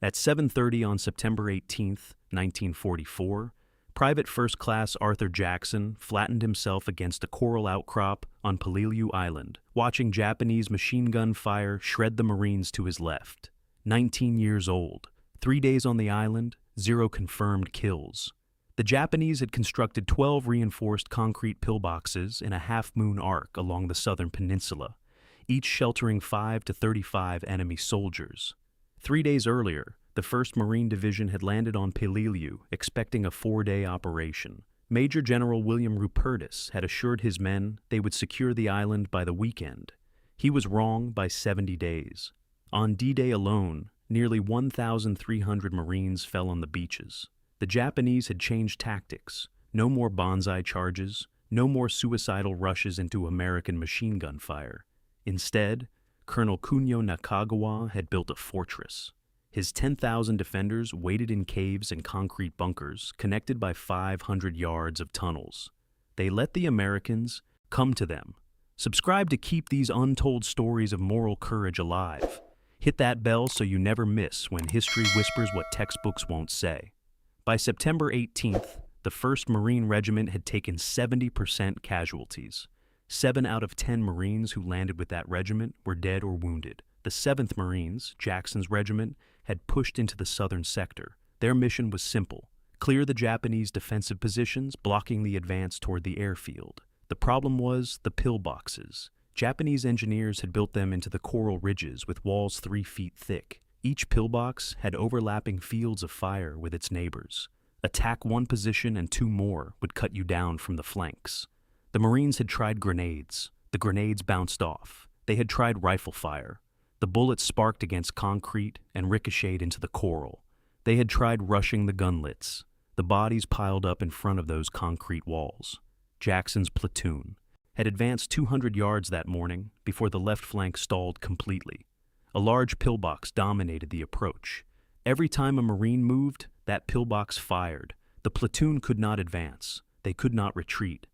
At 7:30 on September 18, 1944, Private First Class Arthur Jackson flattened himself against a coral outcrop on Peleliu Island, watching Japanese machine gun fire shred the Marines to his left. 19 years old, 3 days on the island, 0 confirmed kills. The Japanese had constructed 12 reinforced concrete pillboxes in a half-moon arc along the southern peninsula, each sheltering 5 to 35 enemy soldiers. 3 days earlier, the 1st Marine Division had landed on Peleliu, expecting a 4-day operation. Major General William Rupertus had assured his men they would secure the island by the weekend. He was wrong by 70 days. On D-Day alone, nearly 1,300 Marines fell on the beaches. The Japanese had changed tactics. No more banzai charges, no more suicidal rushes into American machine gun fire. Instead, Colonel Kunio Nakagawa had built a fortress. His 10,000 defenders waited in caves and concrete bunkers connected by 500 yards of tunnels. They let the Americans come to them. Subscribe to keep these untold stories of moral courage alive. Hit that bell so you never miss when history whispers what textbooks won't say. By September 18th, the 1st Marine Regiment had taken 70% casualties. 7 out of 10 Marines who landed with that regiment were dead or wounded. The 7th Marines, Jackson's regiment, had pushed into the southern sector. Their mission was simple: clear the Japanese defensive positions, blocking the advance toward the airfield. The problem was the pillboxes. Japanese engineers had built them into the coral ridges with walls 3 feet thick. Each pillbox had overlapping fields of fire with its neighbors. Attack one position and 2 more would cut you down from the flanks. The Marines had tried grenades. The grenades bounced off. They had tried rifle fire. The bullets sparked against concrete and ricocheted into the coral. They had tried rushing the gunlets. The bodies piled up in front of those concrete walls. Jackson's platoon had advanced 200 yards that morning before the left flank stalled completely. A large pillbox dominated the approach. Every time a Marine moved, that pillbox fired. The platoon could not advance. They could not retreat.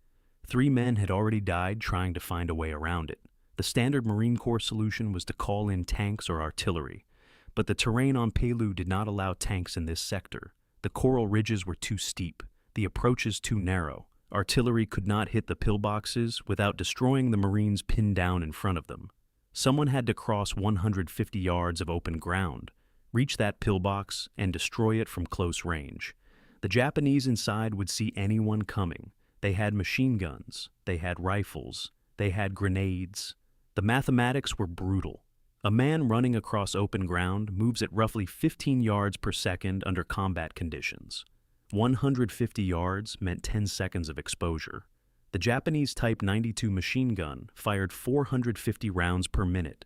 3 men had already died trying to find a way around it. The standard Marine Corps solution was to call in tanks or artillery, but the terrain on Peleliu did not allow tanks in this sector. The coral ridges were too steep, the approaches too narrow. Artillery could not hit the pillboxes without destroying the Marines pinned down in front of them. Someone had to cross 150 yards of open ground, reach that pillbox, and destroy it from close range. The Japanese inside would see anyone coming. They had machine guns, they had rifles, they had grenades. The mathematics were brutal. A man running across open ground moves at roughly 15 yards per second under combat conditions. 150 yards meant 10 seconds of exposure. The Japanese Type 92 machine gun fired 450 rounds per minute.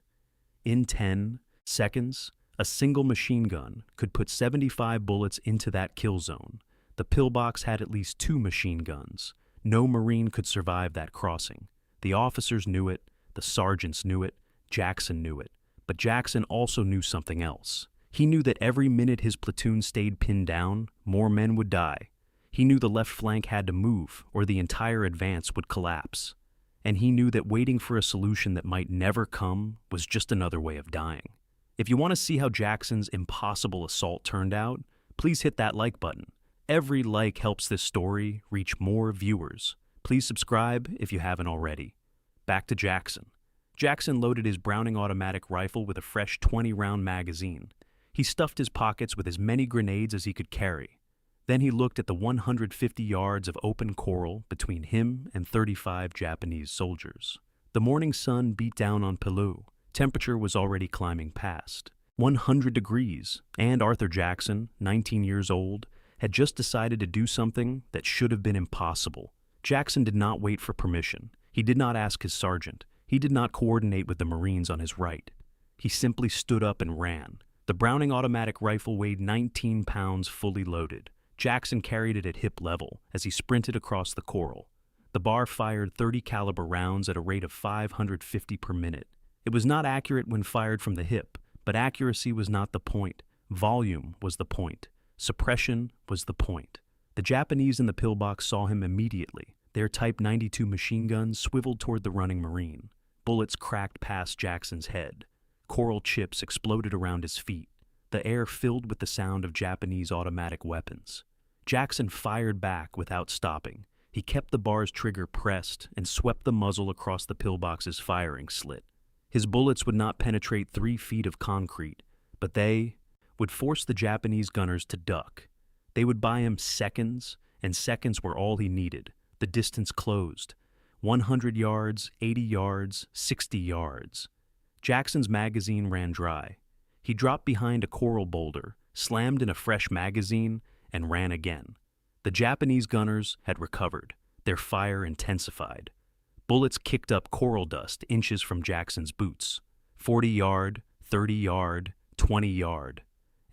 In 10 seconds, a single machine gun could put 75 bullets into that kill zone. The pillbox had at least 2 machine guns. No Marine could survive that crossing. The officers knew it, the sergeants knew it, Jackson knew it. But Jackson also knew something else. He knew that every minute his platoon stayed pinned down, more men would die. He knew the left flank had to move, or the entire advance would collapse. And he knew that waiting for a solution that might never come was just another way of dying. If you want to see how Jackson's impossible assault turned out, please hit that like button. Every like helps this story reach more viewers. Please subscribe if you haven't already. Back to Jackson. Jackson loaded his Browning automatic rifle with a fresh 20-round magazine. He stuffed his pockets with as many grenades as he could carry. Then he looked at the 150 yards of open coral between him and 35 Japanese soldiers. The morning sun beat down on Peleliu. Temperature was already climbing past 100 degrees, and Arthur Jackson, 19 years old, had just decided to do something that should have been impossible. Jackson did not wait for permission. He did not ask his sergeant. He did not coordinate with the Marines on his right. He simply stood up and ran. The Browning automatic rifle weighed 19 pounds fully loaded. Jackson carried it at hip level as he sprinted across the coral. The bar fired 30 caliber rounds at a rate of 550 per minute. It was not accurate when fired from the hip, but accuracy was not the point. Volume was the point. Suppression was the point. The Japanese in the pillbox saw him immediately. Their Type 92 machine guns swiveled toward the running Marine. Bullets cracked past Jackson's head. Coral chips exploded around his feet. the air filled with the sound of Japanese automatic weapons. Jackson fired back without stopping. He kept the bar's trigger pressed and swept the muzzle across the pillbox's firing slit. His bullets would not penetrate 3 feet of concrete, but they would force the Japanese gunners to duck. They would buy him seconds, and seconds were all he needed. The distance closed. 100 yards, 80 yards, 60 yards. Jackson's magazine ran dry. He dropped behind a coral boulder, slammed in a fresh magazine, and ran again. The Japanese gunners had recovered. Their fire intensified. Bullets kicked up coral dust inches from Jackson's boots. 40 yard, 30 yard, 20 yard.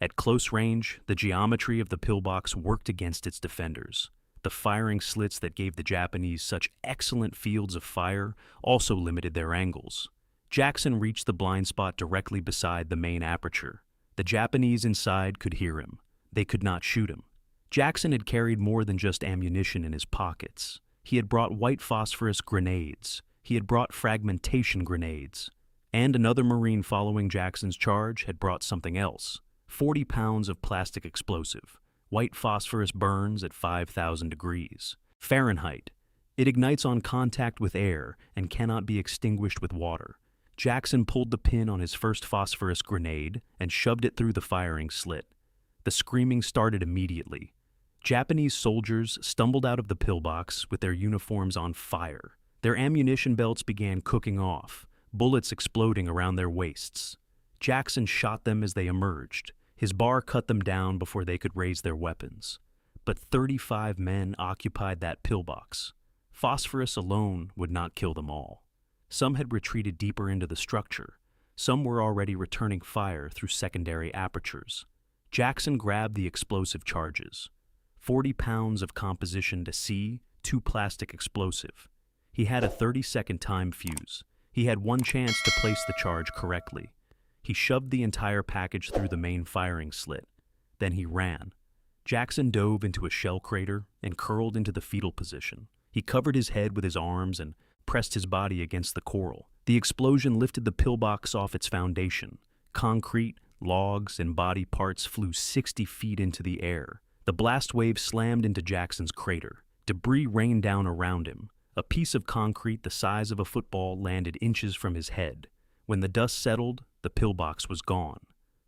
At close range, the geometry of the pillbox worked against its defenders. The firing slits that gave the Japanese such excellent fields of fire also limited their angles. Jackson reached the blind spot directly beside the main aperture. The Japanese inside could hear him. They could not shoot him. Jackson had carried more than just ammunition in his pockets. He had brought white phosphorus grenades. He had brought fragmentation grenades. And another Marine following Jackson's charge had brought something else. 40 pounds of plastic explosive. White phosphorus burns at 5,000 degrees Fahrenheit. It ignites on contact with air and cannot be extinguished with water. Jackson pulled the pin on his first phosphorus grenade and shoved it through the firing slit. The screaming started immediately. Japanese soldiers stumbled out of the pillbox with their uniforms on fire. Their ammunition belts began cooking off, bullets exploding around their waists. Jackson shot them as they emerged. His bar cut them down before they could raise their weapons. But 35 men occupied that pillbox. Phosphorus alone would not kill them all. Some had retreated deeper into the structure. Some were already returning fire through secondary apertures. Jackson grabbed the explosive charges. 40 pounds of composition to C, 2 plastic explosive. He had a 30-second time fuse. He had one chance to place the charge correctly. He shoved the entire package through the main firing slit. Then he ran. Jackson dove into a shell crater and curled into the fetal position. He covered his head with his arms and pressed his body against the coral. The explosion lifted the pillbox off its foundation. Concrete, logs, and body parts flew 60 feet into the air. The blast wave slammed into Jackson's crater. Debris rained down around him. A piece of concrete the size of a football landed inches from his head. When the dust settled, the pillbox was gone.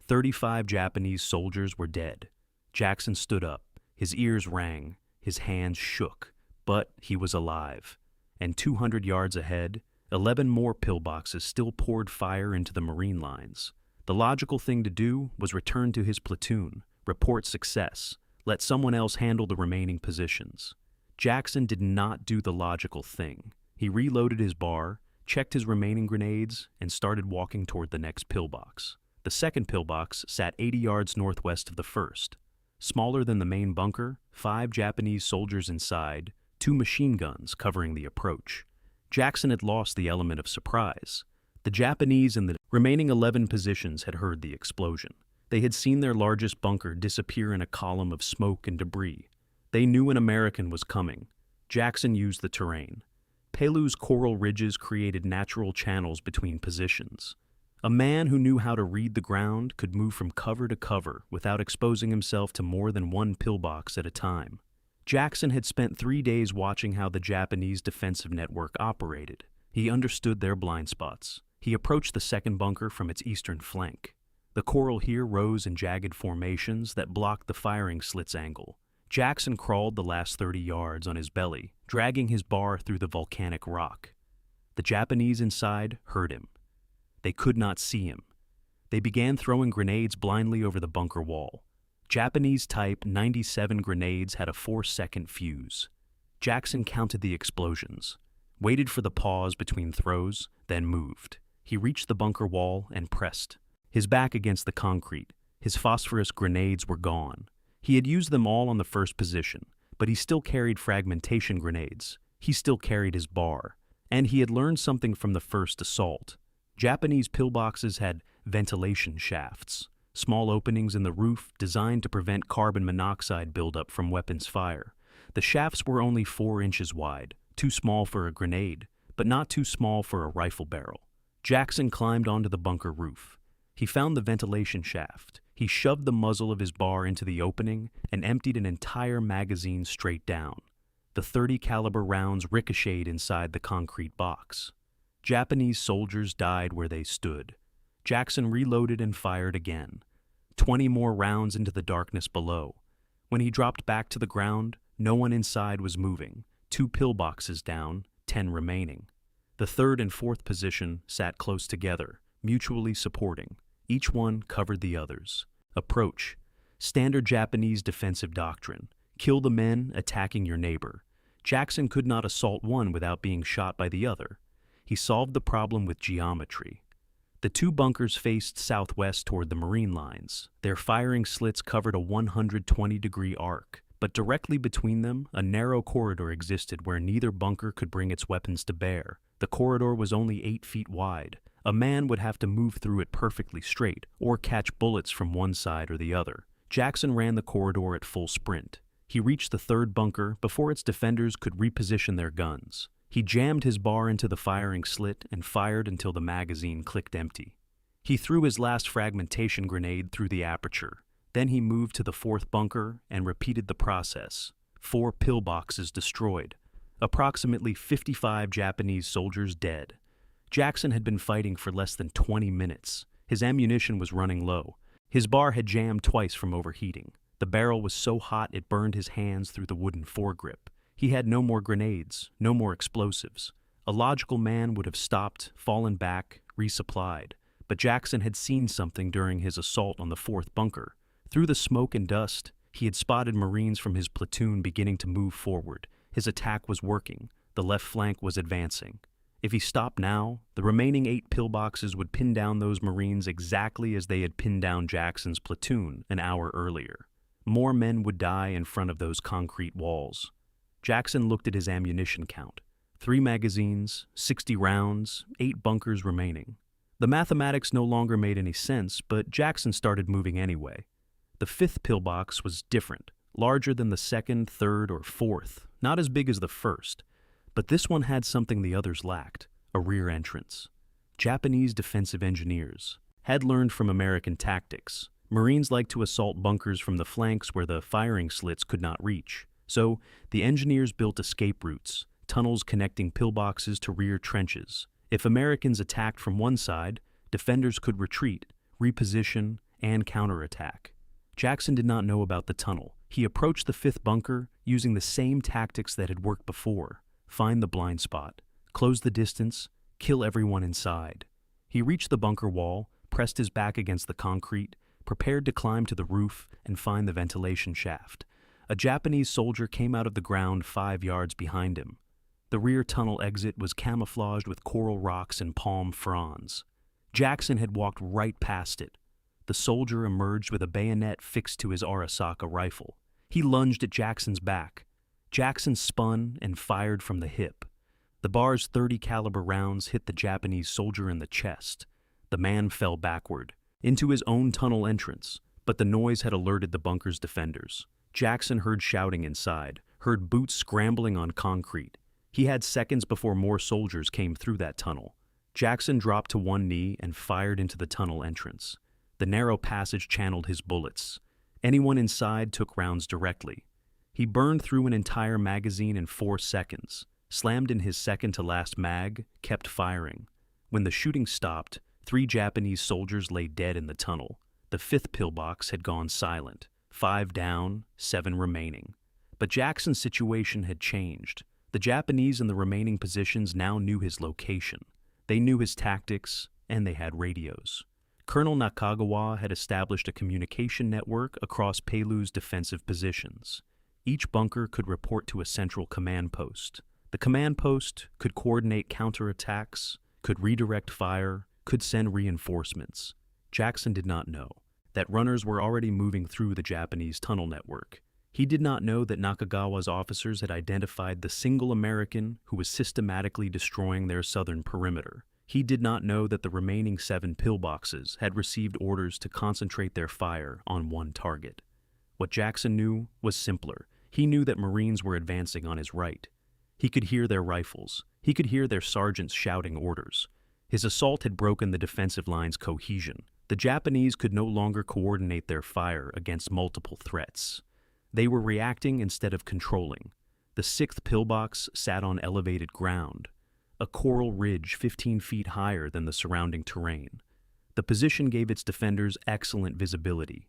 35 Japanese soldiers were dead. Jackson stood up. His ears rang. His hands shook. But he was alive. And 200 yards ahead, 11 more pillboxes still poured fire into the Marine lines. The logical thing to do was return to his platoon, report success, let someone else handle the remaining positions. Jackson did not do the logical thing. He reloaded his bar, checked his remaining grenades, and started walking toward the next pillbox. The second pillbox sat 80 yards northwest of the first. Smaller than the main bunker, 5 Japanese soldiers inside, 2 machine guns covering the approach. Jackson had lost the element of surprise. The Japanese in the remaining 11 positions had heard the explosion. They had seen their largest bunker disappear in a column of smoke and debris. They knew an American was coming. Jackson used the terrain. Pelew's coral ridges created natural channels between positions. A man who knew how to read the ground could move from cover to cover without exposing himself to more than one pillbox at a time. Jackson had spent 3 days watching how the Japanese defensive network operated. He understood their blind spots. He approached the second bunker from its eastern flank. The coral here rose in jagged formations that blocked the firing slit's angle. Jackson crawled the last 30 yards on his belly, dragging his bar through the volcanic rock. The Japanese inside heard him. They could not see him. They began throwing grenades blindly over the bunker wall. Japanese Type 97 grenades had a 4-second fuse. Jackson counted the explosions, waited for the pause between throws, then moved. He reached the bunker wall and pressed. His back against the concrete, his phosphorus grenades were gone. He had used them all on the first position, but he still carried fragmentation grenades. He still carried his bar. And he had learned something from the first assault. Japanese pillboxes had ventilation shafts, small openings in the roof designed to prevent carbon monoxide buildup from weapons fire. The shafts were only 4 inches wide, too small for a grenade, but not too small for a rifle barrel. Jackson climbed onto the bunker roof. He found the ventilation shaft. He shoved the muzzle of his bar into the opening and emptied an entire magazine straight down. The .30 caliber rounds ricocheted inside the concrete box. Japanese soldiers died where they stood. Jackson reloaded and fired again. 20 more rounds into the darkness below. When he dropped back to the ground, no one inside was moving. 2 pillboxes down, 10 remaining. The third and fourth position sat close together, mutually supporting. Each one covered the others. Approach. Standard Japanese defensive doctrine. Kill the men attacking your neighbor. Jackson could not assault one without being shot by the other. He solved the problem with geometry. The 2 bunkers faced southwest toward the Marine lines. Their firing slits covered a 120-degree arc, but directly between them, a narrow corridor existed where neither bunker could bring its weapons to bear. The corridor was only 8 feet wide. A man would have to move through it perfectly straight, or catch bullets from one side or the other. Jackson ran the corridor at full sprint. He reached the third bunker before its defenders could reposition their guns. He jammed his bar into the firing slit and fired until the magazine clicked empty. He threw his last fragmentation grenade through the aperture. Then he moved to the fourth bunker and repeated the process. 4 pillboxes destroyed. Approximately 55 Japanese soldiers dead. Jackson had been fighting for less than 20 minutes. His ammunition was running low. His bar had jammed twice from overheating. The barrel was so hot it burned his hands through the wooden foregrip. He had no more grenades, no more explosives. A logical man would have stopped, fallen back, resupplied. But Jackson had seen something during his assault on the fourth bunker. Through the smoke and dust, he had spotted Marines from his platoon beginning to move forward. His attack was working. The left flank was advancing. If he stopped now, the remaining 8 pillboxes would pin down those Marines exactly as they had pinned down Jackson's platoon an hour earlier. More men would die in front of those concrete walls. Jackson looked at his ammunition count. 3 magazines, 60 rounds, 8 bunkers remaining. The mathematics no longer made any sense, but Jackson started moving anyway. The 5th pillbox was different, larger than the 2nd, 3rd, or 4th, not as big as the 1st. But this one had something the others lacked, a rear entrance. Japanese defensive engineers had learned from American tactics. Marines liked to assault bunkers from the flanks where the firing slits could not reach. So the engineers built escape routes, tunnels connecting pillboxes to rear trenches. If Americans attacked from one side, defenders could retreat, reposition, and counterattack. Jackson did not know about the tunnel. He approached the 5th bunker using the same tactics that had worked before. Find the blind spot, close the distance, kill everyone inside. He reached the bunker wall, pressed his back against the concrete, prepared to climb to the roof and find the ventilation shaft. A Japanese soldier came out of the ground 5 yards behind him. The rear tunnel exit was camouflaged with coral rocks and palm fronds. Jackson had walked right past it. The soldier emerged with a bayonet fixed to his Arisaka rifle. He lunged at Jackson's back. Jackson spun and fired from the hip. The bar's .30 caliber rounds hit the Japanese soldier in the chest. The man fell backward, into his own tunnel entrance, but the noise had alerted the bunker's defenders. Jackson heard shouting inside, heard boots scrambling on concrete. He had seconds before more soldiers came through that tunnel. Jackson dropped to one knee and fired into the tunnel entrance. The narrow passage channeled his bullets. Anyone inside took rounds directly. He burned through an entire magazine in 4 seconds, slammed in his second-to-last mag, kept firing. When the shooting stopped, 3 Japanese soldiers lay dead in the tunnel. The 5th pillbox had gone silent. 5 down, 7 remaining. But Jackson's situation had changed. The Japanese in the remaining positions now knew his location. They knew his tactics, and they had radios. Colonel Nakagawa had established a communication network across Peilu's defensive positions. Each bunker could report to a central command post. The command post could coordinate counterattacks, could redirect fire, could send reinforcements. Jackson did not know that runners were already moving through the Japanese tunnel network. He did not know that Nakagawa's officers had identified the single American who was systematically destroying their southern perimeter. He did not know that the remaining 7 pillboxes had received orders to concentrate their fire on one target. What Jackson knew was simpler. He knew that Marines were advancing on his right. He could hear their rifles. He could hear their sergeants shouting orders. His assault had broken the defensive line's cohesion. The Japanese could no longer coordinate their fire against multiple threats. They were reacting instead of controlling. The 6th pillbox sat on elevated ground, a coral ridge 15 feet higher than the surrounding terrain. The position gave its defenders excellent visibility.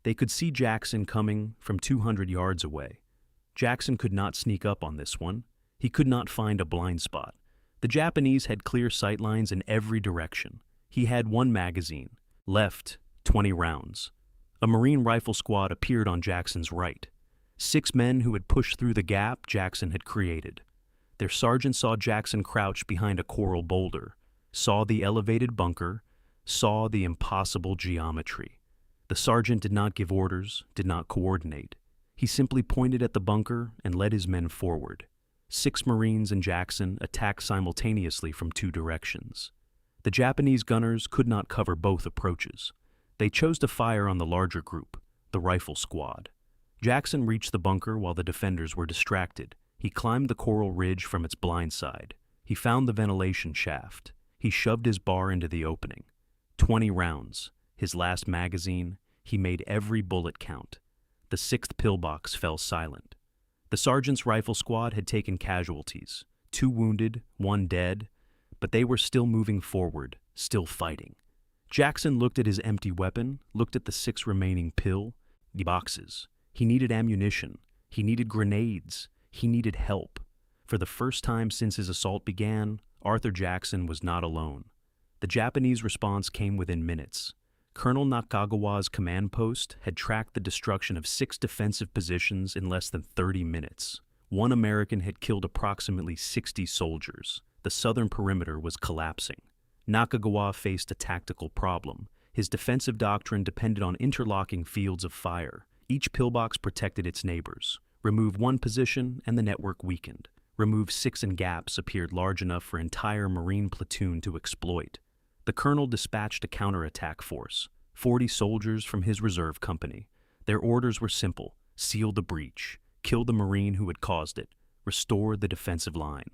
They could see Jackson coming from 200 yards away. Jackson could not sneak up on this one. He could not find a blind spot. The Japanese had clear sight lines in every direction. He had 1 magazine. Left, 20 rounds. A Marine rifle squad appeared on Jackson's right. 6 men who had pushed through the gap Jackson had created. Their sergeant saw Jackson crouch behind a coral boulder, saw the elevated bunker, saw the impossible geometry. The sergeant did not give orders, did not coordinate. He simply pointed at the bunker and led his men forward. 6 Marines and Jackson attacked simultaneously from 2 directions. The Japanese gunners could not cover both approaches. They chose to fire on the larger group, the rifle squad. Jackson reached the bunker while the defenders were distracted. He climbed the coral ridge from its blind side. He found the ventilation shaft. He shoved his bar into the opening. 20 rounds, his last magazine. He made every bullet count. The 6th pillbox fell silent. The sergeant's rifle squad had taken casualties, 2 wounded, 1 dead, but they were still moving forward, still fighting. Jackson looked at his empty weapon, looked at the 6 remaining boxes. He needed ammunition. He needed grenades. He needed help. For the first time since his assault began, Arthur Jackson was not alone. The Japanese response came within minutes. Colonel Nakagawa's command post had tracked the destruction of 6 defensive positions in less than 30 minutes. 1 American had killed approximately 60 soldiers. The southern perimeter was collapsing. Nakagawa faced a tactical problem. His defensive doctrine depended on interlocking fields of fire. Each pillbox protected its neighbors. Remove 1 position and the network weakened. Remove 6 and gaps appeared large enough for entire Marine platoon to exploit. The colonel dispatched a counterattack force, 40 soldiers from his reserve company. Their orders were simple: seal the breach, kill the Marine who had caused it, restore the defensive line.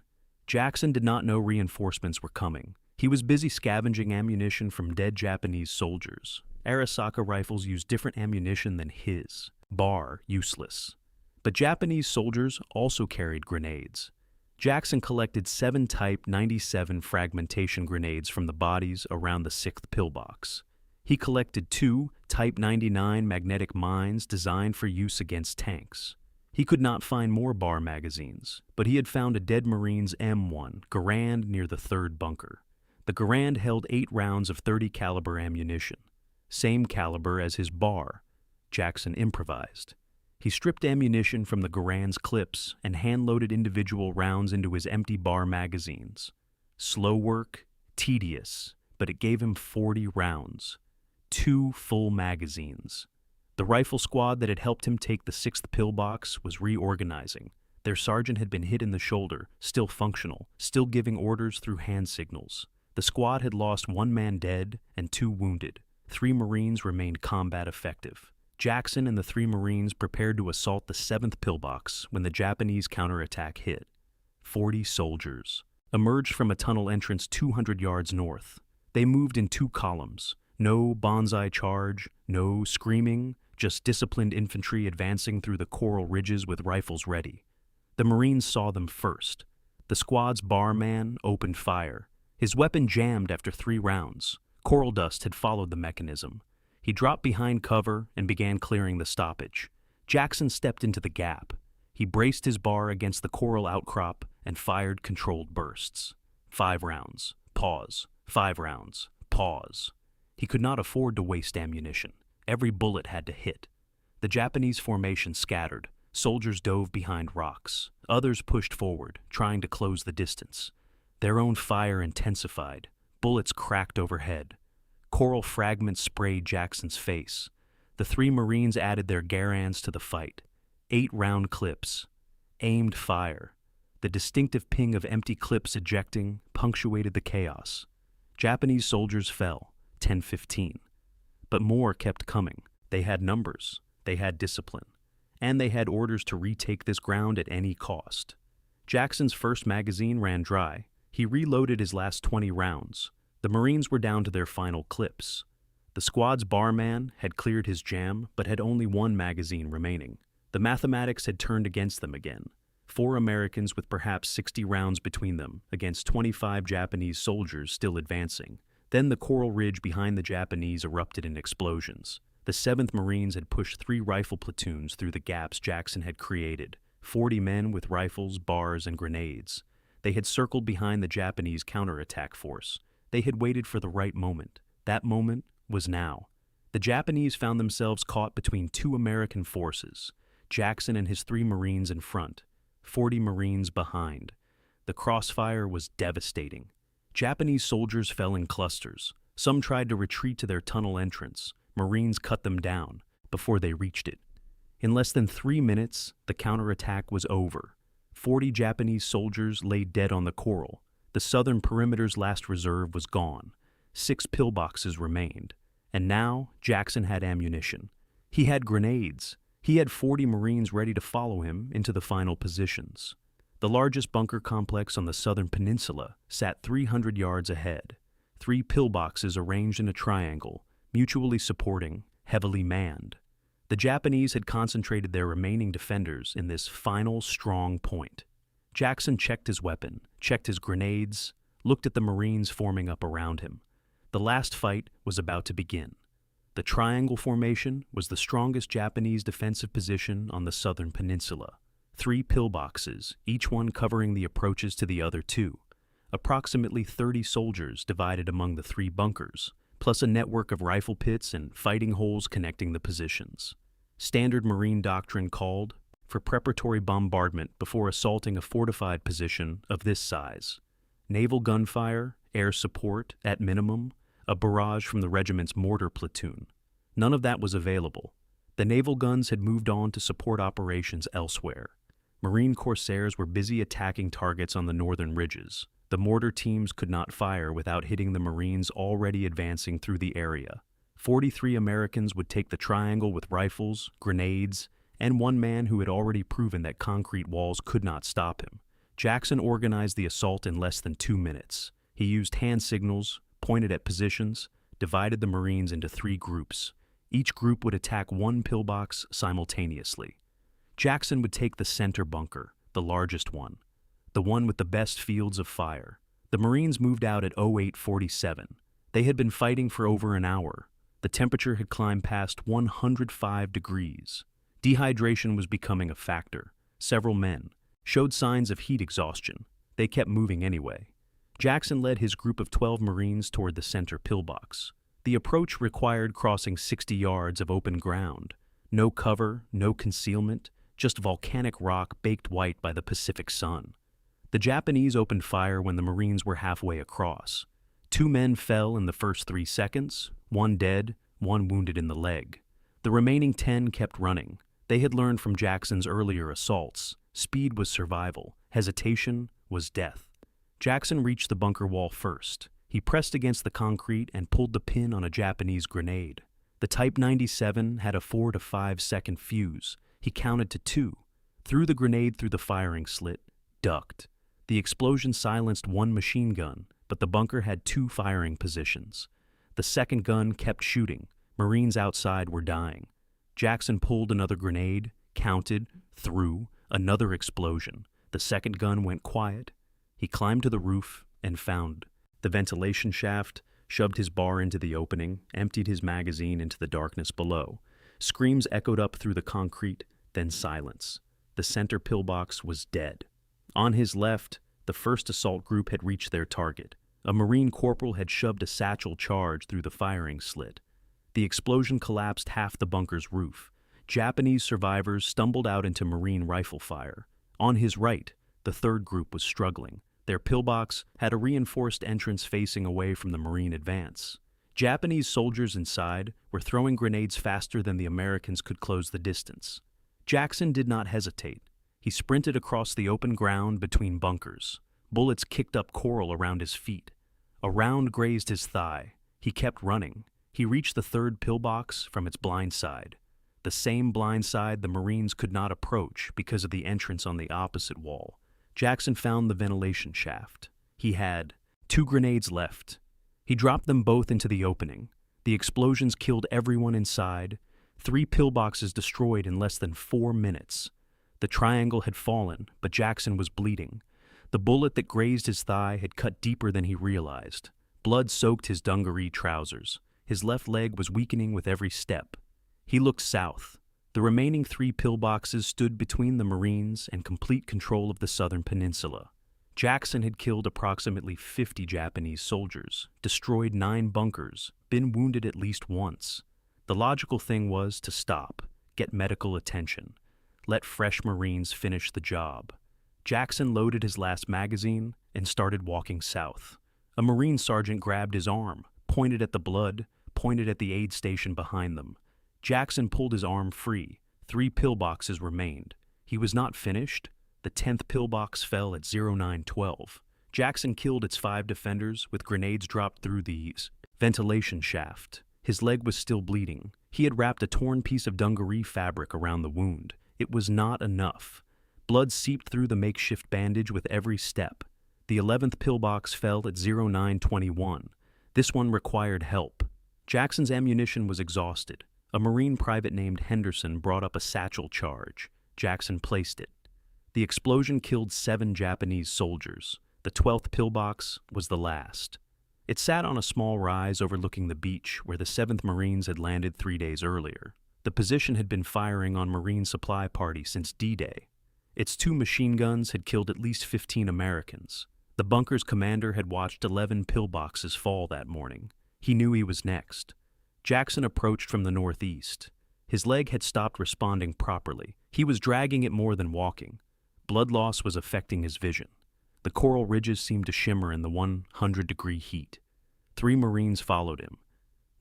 Jackson did not know reinforcements were coming. He was busy scavenging ammunition from dead Japanese soldiers. Arisaka rifles used different ammunition than his. Bar useless. But Japanese soldiers also carried grenades. Jackson collected 7 Type 97 fragmentation grenades from the bodies around the 6th pillbox. He collected 2 Type 99 magnetic mines designed for use against tanks. He could not find more bar magazines, but he had found a dead Marine's M1 Garand near the 3rd bunker. The Garand held 8 rounds of .30 caliber ammunition, same caliber as his bar. Jackson improvised. He stripped ammunition from the Garand's clips and hand-loaded individual rounds into his empty bar magazines. Slow work, tedious, but it gave him 40 rounds. 2 full magazines. The rifle squad that had helped him take the 6th pillbox was reorganizing. Their sergeant had been hit in the shoulder, still functional, still giving orders through hand signals. The squad had lost 1 man dead and 2 wounded. 3 Marines remained combat effective. Jackson and the 3 Marines prepared to assault the 7th pillbox when the Japanese counterattack hit. 40 soldiers emerged from a tunnel entrance 200 yards north. They moved in 2 columns. No bonsai charge, no screaming, just disciplined infantry advancing through the coral ridges with rifles ready. The Marines saw them first. The squad's barman opened fire. His weapon jammed after 3 rounds. Coral dust had followed the mechanism. He dropped behind cover and began clearing the stoppage. Jackson stepped into the gap. He braced his bar against the coral outcrop and fired controlled bursts. 5 rounds. Pause. 5 rounds. Pause. He could not afford to waste ammunition. Every bullet had to hit. The Japanese formation scattered. Soldiers dove behind rocks. Others pushed forward, trying to close the distance. Their own fire intensified. Bullets cracked overhead. Coral fragments sprayed Jackson's face. The 3 Marines added their Garands to the fight. 8-round clips. Aimed fire. The distinctive ping of empty clips ejecting punctuated the chaos. Japanese soldiers fell, 10-15. But more kept coming. They had numbers. They had discipline. And they had orders to retake this ground at any cost. Jackson's first magazine ran dry. He reloaded his last 20 rounds. The Marines were down to their final clips. The squad's barman had cleared his jam, but had only one magazine remaining. The mathematics had turned against them again. 4 Americans with perhaps 60 rounds between them, against 25 Japanese soldiers still advancing. Then the coral ridge behind the Japanese erupted in explosions. The 7th Marines had pushed 3 rifle platoons through the gaps Jackson had created, 40 men with rifles, bars, and grenades. They had circled behind the Japanese counterattack force. They had waited for the right moment. That moment was now. The Japanese found themselves caught between 2 American forces, Jackson and his 3 Marines in front, 40 Marines behind. The crossfire was devastating. Japanese soldiers fell in clusters. Some tried to retreat to their tunnel entrance. Marines cut them down before they reached it. In less than 3 minutes, the counterattack was over. 40 Japanese soldiers lay dead on the coral. The southern perimeter's last reserve was gone. 6 pillboxes remained. And now Jackson had ammunition. He had grenades. He had 40 Marines ready to follow him into the final positions. The largest bunker complex on the southern peninsula sat 300 yards ahead. 3 pillboxes arranged in a triangle, mutually supporting, heavily manned. The Japanese had concentrated their remaining defenders in this final strong point. Jackson checked his weapon, checked his grenades, looked at the Marines forming up around him. The last fight was about to begin. The triangle formation was the strongest Japanese defensive position on the southern peninsula. 3 pillboxes, each one covering the approaches to the other 2. Approximately 30 soldiers divided among the 3 bunkers, plus a network of rifle pits and fighting holes connecting the positions. Standard Marine doctrine called for preparatory bombardment before assaulting a fortified position of this size. Naval gunfire, air support, at minimum, a barrage from the regiment's mortar platoon. None of that was available. The naval guns had moved on to support operations elsewhere. Marine corsairs were busy attacking targets on the northern ridges. The mortar teams could not fire without hitting the Marines already advancing through the area. 43 Americans would take the triangle with rifles, grenades, and 1 man who had already proven that concrete walls could not stop him. Jackson organized the assault in less than 2 minutes. He used hand signals, pointed at positions, divided the Marines into 3 groups. Each group would attack 1 pillbox simultaneously. Jackson would take the center bunker, the largest one, the one with the best fields of fire. The Marines moved out at 0847. They had been fighting for over an hour. The temperature had climbed past 105 degrees. Dehydration was becoming a factor. Several men showed signs of heat exhaustion. They kept moving anyway. Jackson led his group of 12 Marines toward the center pillbox. The approach required crossing 60 yards of open ground. No cover, no concealment, just volcanic rock baked white by the Pacific sun. The Japanese opened fire when the Marines were halfway across. 2 men fell in the first 3 seconds, 1 dead, 1 wounded in the leg. The remaining 10 kept running. They had learned from Jackson's earlier assaults. Speed was survival. Hesitation was death. Jackson reached the bunker wall first. He pressed against the concrete and pulled the pin on a Japanese grenade. The Type 97 had a 4 to 5 second fuse. He counted to 2, threw the grenade through the firing slit, ducked. The explosion silenced 1 machine gun, but the bunker had 2 firing positions. The second gun kept shooting. Marines outside were dying. Jackson pulled another grenade, counted, threw, another explosion. The second gun went quiet. He climbed to the roof and found the ventilation shaft, shoved his bar into the opening, emptied his magazine into the darkness below. Screams echoed up through the concrete, then silence. The center pillbox was dead. On his left, the first assault group had reached their target. A Marine corporal had shoved a satchel charge through the firing slit. The explosion collapsed half the bunker's roof. Japanese survivors stumbled out into Marine rifle fire. On his right, the third group was struggling. Their pillbox had a reinforced entrance facing away from the Marine advance. Japanese soldiers inside were throwing grenades faster than the Americans could close the distance. Jackson did not hesitate. He sprinted across the open ground between bunkers. Bullets kicked up coral around his feet. A round grazed his thigh. He kept running. He reached the third pillbox from its blind side. The same blind side the Marines could not approach because of the entrance on the opposite wall. Jackson found the ventilation shaft. He had 2 grenades left. He dropped them both into the opening. The explosions killed everyone inside, 3 pillboxes destroyed in less than 4 minutes. The triangle had fallen, but Jackson was bleeding. The bullet that grazed his thigh had cut deeper than he realized. Blood soaked his dungaree trousers. His left leg was weakening with every step. He looked south. The remaining 3 pillboxes stood between the Marines and complete control of the southern peninsula. Jackson had killed approximately 50 Japanese soldiers, destroyed 9 bunkers, been wounded at least once. The logical thing was to stop, get medical attention, let fresh Marines finish the job. Jackson loaded his last magazine and started walking south. A Marine sergeant grabbed his arm, pointed at the blood, pointed at the aid station behind them. Jackson pulled his arm free. 3 pillboxes remained. He was not finished. The 10th pillbox fell at 0912. Jackson killed its 5 defenders with grenades dropped through the ventilation shaft. His leg was still bleeding. He had wrapped a torn piece of dungaree fabric around the wound. It was not enough. Blood seeped through the makeshift bandage with every step. The 11th pillbox fell at 0921. This one required help. Jackson's ammunition was exhausted. A Marine private named Henderson brought up a satchel charge. Jackson placed it. The explosion killed 7 Japanese soldiers. The 12th pillbox was the last. It sat on a small rise overlooking the beach where the 7th Marines had landed 3 days earlier. The position had been firing on Marine Supply Party since D-Day. Its 2 machine guns had killed at least 15 Americans. The bunker's commander had watched 11 pillboxes fall that morning. He knew he was next. Jackson approached from the northeast. His leg had stopped responding properly. He was dragging it more than walking. Blood loss was affecting his vision. The coral ridges seemed to shimmer in the 100-degree heat. 3 Marines followed him.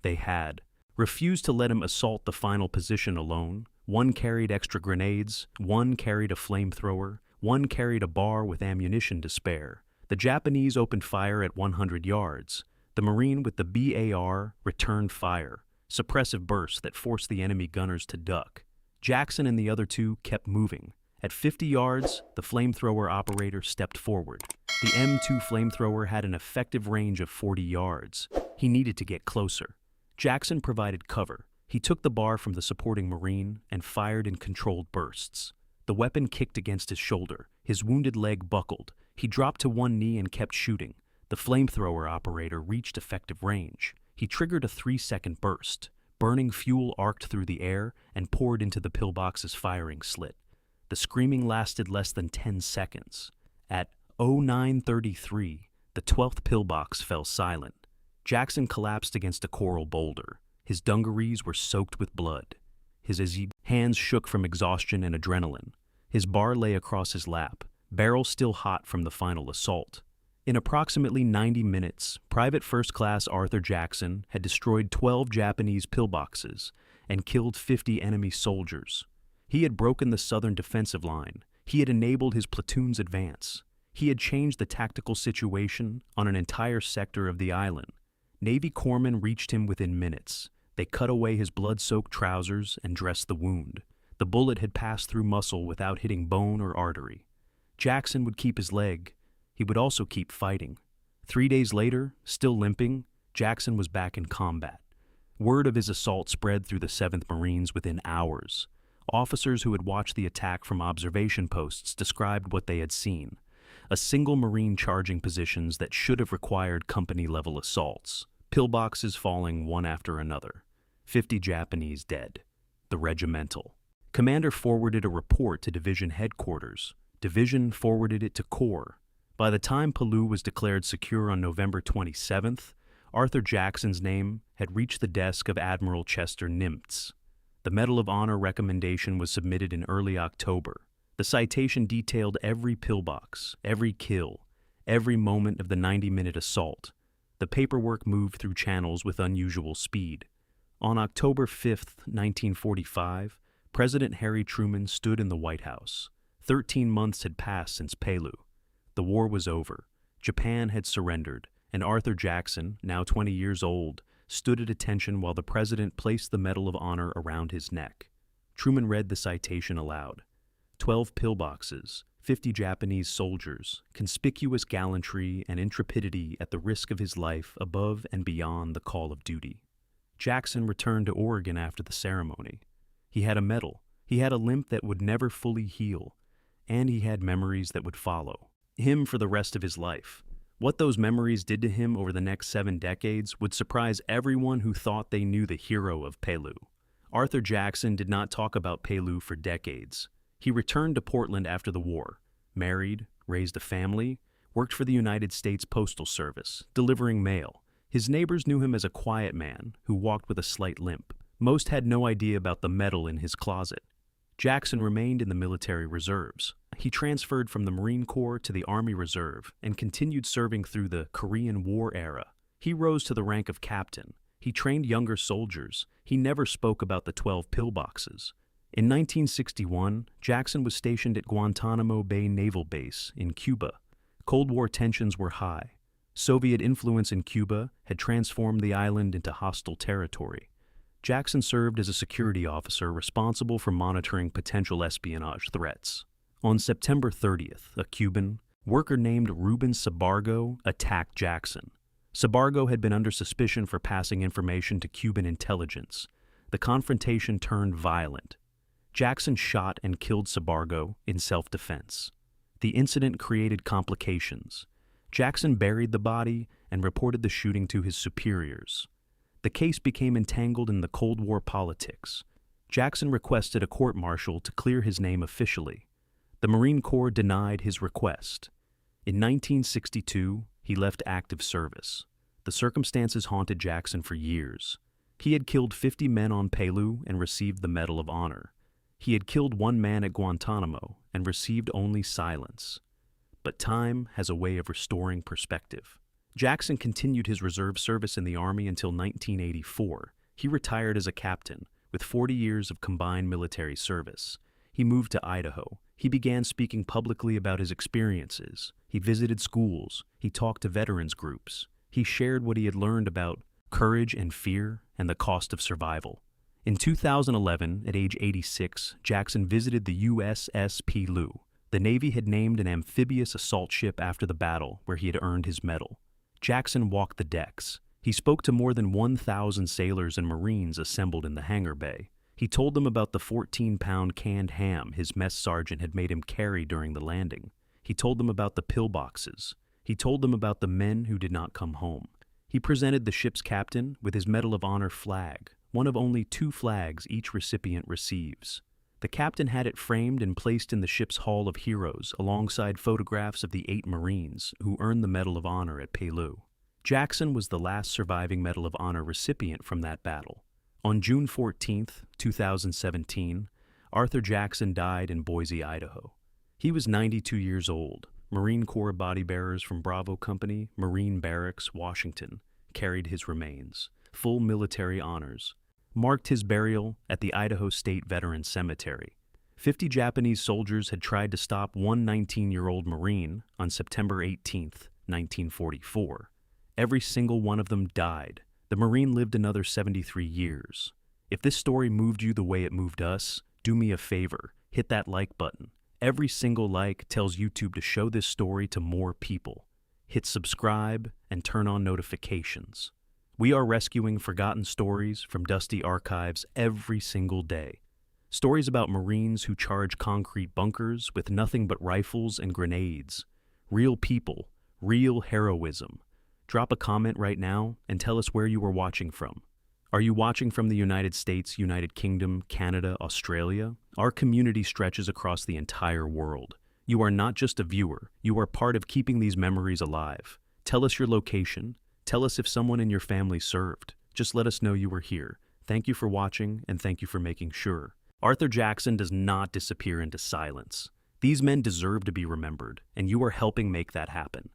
They had refused to let him assault the final position alone. 1 carried extra grenades, 1 carried a flamethrower, 1 carried a bar with ammunition to spare. The Japanese opened fire at 100 yards. The Marine with the BAR returned fire, suppressive bursts that forced the enemy gunners to duck. Jackson and the other 2 kept moving. At 50 yards, the flamethrower operator stepped forward. The M2 flamethrower had an effective range of 40 yards. He needed to get closer. Jackson provided cover. He took the bar from the supporting Marine and fired in controlled bursts. The weapon kicked against his shoulder. His wounded leg buckled. He dropped to one knee and kept shooting. The flamethrower operator reached effective range. He triggered a 3-second burst. Burning fuel arced through the air and poured into the pillbox's firing slit. The screaming lasted less than 10 seconds. At 09:33, the 12th pillbox fell silent. Jackson collapsed against a coral boulder. His dungarees were soaked with blood. His hands shook from exhaustion and adrenaline. His bar lay across his lap, barrel still hot from the final assault. In approximately 90 minutes, Private First Class Arthur Jackson had destroyed 12 Japanese pillboxes and killed 50 enemy soldiers. He had broken the southern defensive line. He had enabled his platoon's advance. He had changed the tactical situation on an entire sector of the island. Navy corpsmen reached him within minutes. They cut away his blood-soaked trousers and dressed the wound. The bullet had passed through muscle without hitting bone or artery. Jackson would keep his leg. He would also keep fighting. 3 days later, still limping, Jackson was back in combat. Word of his assault spread through the 7th Marines within hours. Officers who had watched the attack from observation posts described what they had seen. A single Marine charging positions that should have required company-level assaults. Pillboxes falling one after another. 50 Japanese dead. The regimental. Commander forwarded a report to division headquarters. Division forwarded it to Corps. By the time Palau was declared secure on November 27th, Arthur Jackson's name had reached the desk of Admiral Chester Nimitz. The Medal of Honor recommendation was submitted in early October. The citation detailed every pillbox, every kill, every moment of the 90-minute assault. The paperwork moved through channels with unusual speed. On October 5, 1945, President Harry Truman stood in the White House. 13 months had passed since Palau. The war was over. Japan had surrendered, and Arthur Jackson, now 20 years old, stood at attention while the president placed the Medal of Honor around his neck. Truman read the citation aloud. 12 pillboxes, 50 Japanese soldiers, conspicuous gallantry and intrepidity at the risk of his life above and beyond the call of duty. Jackson returned to Oregon after the ceremony. He had a medal, he had a limp that would never fully heal, and he had memories that would follow him for the rest of his life. What those memories did to him over the next 7 decades would surprise everyone who thought they knew the hero of Pelu. Arthur Jackson did not talk about Pelu for decades. He returned to Portland after the war, married, raised a family, worked for the United States Postal Service, delivering mail. His neighbors knew him as a quiet man who walked with a slight limp. Most had no idea about the medal in his closet. Jackson remained in the military reserves. He transferred from the Marine Corps to the Army Reserve and continued serving through the Korean War era. He rose to the rank of captain. He trained younger soldiers. He never spoke about the 12 pillboxes. In 1961, Jackson was stationed at Guantanamo Bay Naval Base in Cuba. Cold War tensions were high. Soviet influence in Cuba had transformed the island into hostile territory. Jackson served as a security officer responsible for monitoring potential espionage threats. On September 30th, a Cuban worker named Ruben Sabargo attacked Jackson. Sabargo had been under suspicion for passing information to Cuban intelligence. The confrontation turned violent. Jackson shot and killed Sabargo in self-defense. The incident created complications. Jackson buried the body and reported the shooting to his superiors. The case became entangled in the Cold War politics. Jackson requested a court-martial to clear his name officially. The Marine Corps denied his request. In 1962, he left active service. The circumstances haunted Jackson for years. He had killed 50 men on Pelu and received the Medal of Honor. He had killed 1 man at Guantanamo and received only silence. But time has a way of restoring perspective. Jackson continued his reserve service in the Army until 1984. He retired as a captain, with 40 years of combined military service. He moved to Idaho. He began speaking publicly about his experiences. He visited schools. He talked to veterans groups. He shared what he had learned about courage and fear and the cost of survival. In 2011, at age 86, Jackson visited the USS Pelu. The Navy had named an amphibious assault ship after the battle where he had earned his medal. Jackson walked the decks. He spoke to more than 1,000 sailors and Marines assembled in the hangar bay. He told them about the 14-pound canned ham his mess sergeant had made him carry during the landing. He told them about the pillboxes. He told them about the men who did not come home. He presented the ship's captain with his Medal of Honor flag, one of only 2 flags each recipient receives. The captain had it framed and placed in the ship's Hall of Heroes alongside photographs of the 8 Marines who earned the Medal of Honor at Pelu. Jackson was the last surviving Medal of Honor recipient from that battle. On June 14, 2017, Arthur Jackson died in Boise, Idaho. He was 92 years old. Marine Corps body bearers from Bravo Company, Marine Barracks, Washington, carried his remains. Full military honors marked his burial at the Idaho State Veterans Cemetery. 50 Japanese soldiers had tried to stop one 19-year-old Marine on September 18, 1944. Every single one of them died. The Marine lived another 73 years. If this story moved you the way it moved us, do me a favor, hit that like button. Every single like tells YouTube to show this story to more people. Hit subscribe and turn on notifications. We are rescuing forgotten stories from dusty archives every single day. Stories about Marines who charge concrete bunkers with nothing but rifles and grenades. Real people, real heroism. Drop a comment right now and tell us where you are watching from. Are you watching from the United States, United Kingdom, Canada, Australia? Our community stretches across the entire world. You are not just a viewer, you are part of keeping these memories alive. Tell us your location. Tell us if someone in your family served. Just let us know you were here. Thank you for watching, and thank you for making sure. Arthur Jackson does not disappear into silence. These men deserve to be remembered, and you are helping make that happen.